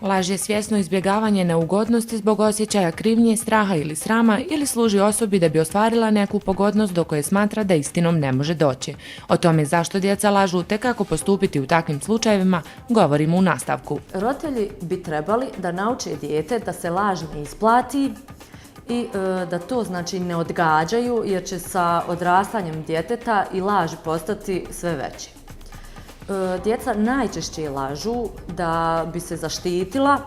Laž je svjesno izbjegavanje neugodnosti zbog osjećaja krivnje, straha ili srama ili služi osobi da bi ostvarila neku pogodnost do koje smatra da istinom ne može doći. O tome zašto djeca lažu te kako postupiti u takvim slučajevima govorimo u nastavku. Roditelji bi trebali da nauče dijete da se laž ne isplati i da to znači ne odgađaju jer će sa odrastanjem djeteta i laž postati sve veći. Djeca najčešće lažu da bi se zaštitila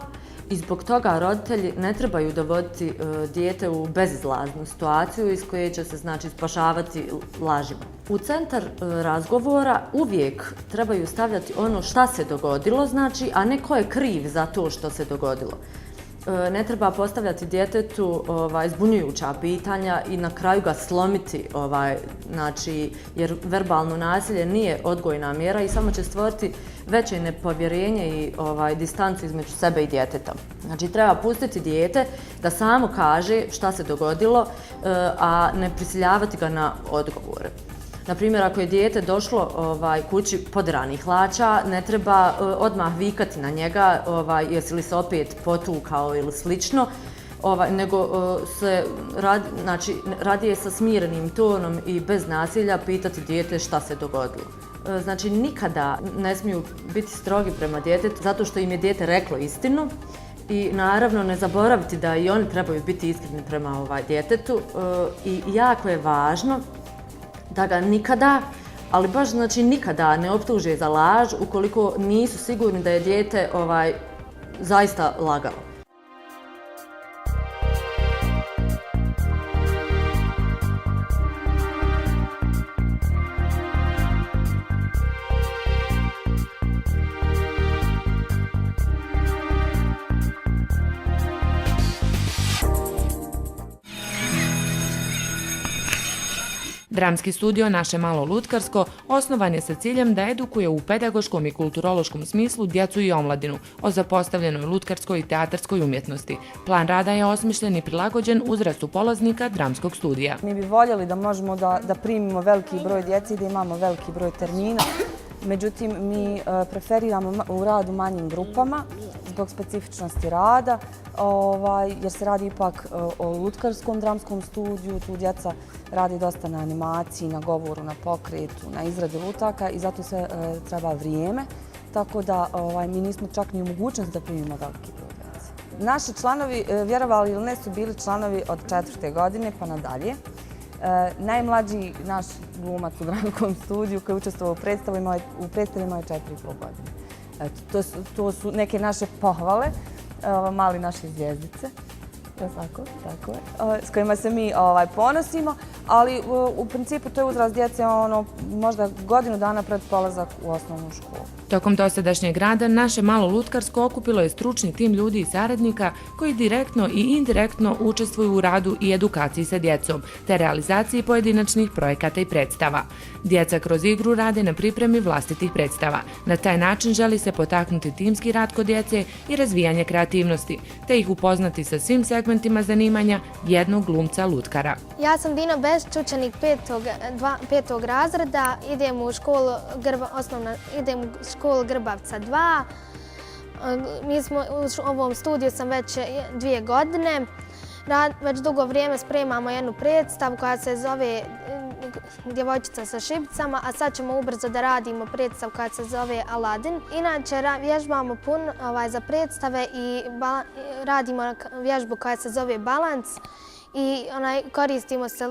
i zbog toga roditelji ne trebaju dovoditi dijete u bezizlaznu situaciju iz koje će se znači spašavati lažima. U centar razgovora uvijek trebaju stavljati ono šta se dogodilo, znači, a ne ko je kriv za to što se dogodilo. Ne treba postavljati djetetu zbunjujuća pitanja i na kraju ga slomiti, znači, jer verbalno nasilje nije odgojna mjera i samo će stvoriti veće nepovjerenje i distancu između sebe i djeteta. Znači, treba pustiti dijete da samo kaže šta se dogodilo, a ne prisiljavati ga na odgovore. Naprimjer, ako je dijete došlo kući poderanih hlača, ne treba odmah vikati na njega jesi li se opet potukao ili slično, nego se radije sa smirenim tonom i bez nasilja pitati dijete šta se dogodilo. Znači, nikada ne smiju biti strogi prema djetetu zato što im je dijete reklo istinu i naravno ne zaboraviti da i oni trebaju biti iskreni prema djetetu i jako je važno da ga nikada, ali baš znači nikada ne optuže za laž ukoliko nisu sigurni da je dijete zaista lagalo. Dramski studio Naše malo lutkarsko osnovan je sa ciljem da edukuje u pedagoškom i kulturološkom smislu djecu i omladinu o zapostavljenoj lutkarskoj i teatarskoj umjetnosti. Plan rada je osmišljen i prilagođen uzrastu polaznika dramskog studija. Mi bi voljeli da možemo da primimo veliki broj djece i da imamo veliki broj termina. Međutim, mi preferiramo u radu manjim grupama zbog specifičnosti rada, jer se radi ipak o lutkarskom dramskom studiju. Tu djeca radi dosta na animaciji, na govoru, na pokretu, na izradi lutaka i zato se treba vrijeme. Tako da mi nismo čak ni u mogućnosti da primimo veliki broj djece. Naši članovi, vjerovali ili ne, su bili članovi od 4. godine pa nadalje. Najmlađi naš glumac u dramskom studiju koji je učestvovao u predstavi imao je 4,5 godine. To su neke naše pohvale, mali naše zvijezdice, tako je, s kojima se mi ponosimo, ali u principu to je uzrast djece možda godinu dana pred polazak u osnovnu školu. Tokom dosadašnjeg rada Naše malo lutkarsko okupilo je stručni tim ljudi i saradnika koji direktno i indirektno učestvuju u radu i edukaciji sa djecom, te realizaciji pojedinačnih projekata i predstava. Djeca kroz igru rade na pripremi vlastitih predstava. Na taj način želi se potaknuti timski rad kod djece i razvijanje kreativnosti, te ih upoznati sa svim segmentima zanimanja jednog glumca lutkara. Ja sam Dina Bešić, učenik 5. razreda, idem u školu Grbavca 2. Mi smo u ovom studiju sam već 2 godine. Već dugo vrijeme spremamo jednu predstavu koja se zove Djevojčica sa šibicama, a sad ćemo ubrzo da radimo predstavu koja se zove Aladin. Inače, vježbamo puno za predstave i radimo vježbu koja se zove Balans i koristimo se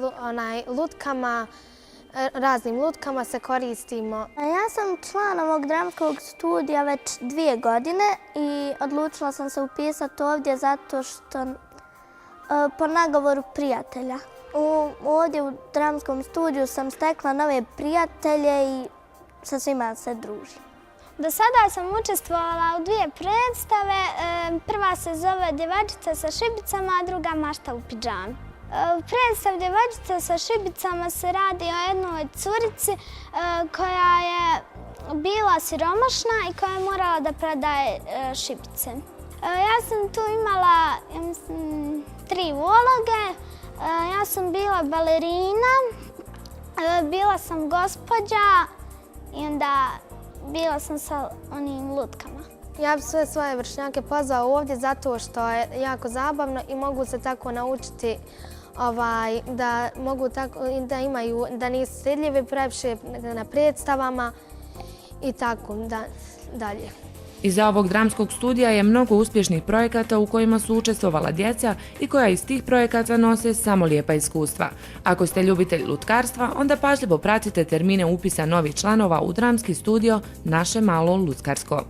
lutkama, raznim lutkama se koristimo. Ja sam član ovog dramskog studija već 2 godine i odlučila sam se upisati ovdje zato što po nagovoru prijatelja. Ovdje u dramskom studiju sam stekla nove prijatelje i sa svima se družim. Do sada sam učestvovala u 2 predstave. Prva se zove Djevojčica sa šibicama, a druga Mašta u pidžami. U predstavi Djevojčica sa šibicama se radi o jednoj curici koja je bila siromašna i koja je morala da prodaje šibice. Ja sam tu imala, ja mislim, 3 uloge. Ja sam bila balerina, bila sam gospođa i onda bila sam sa onim lutkama. Ja bih sve svoje vršnjake pozvao ovdje zato što je jako zabavno i mogu se tako naučiti da mogu tako, da imaju, da nisu stidljivi previše na predstavama i tako dalje. Iza ovog dramskog studija je mnogo uspješnih projekata u kojima su učestvovala djeca i koja iz tih projekata nose samo lijepa iskustva. Ako ste ljubitelj lutkarstva, onda pažljivo pratite termine upisa novih članova u dramski studio Naše malo lutkarsko.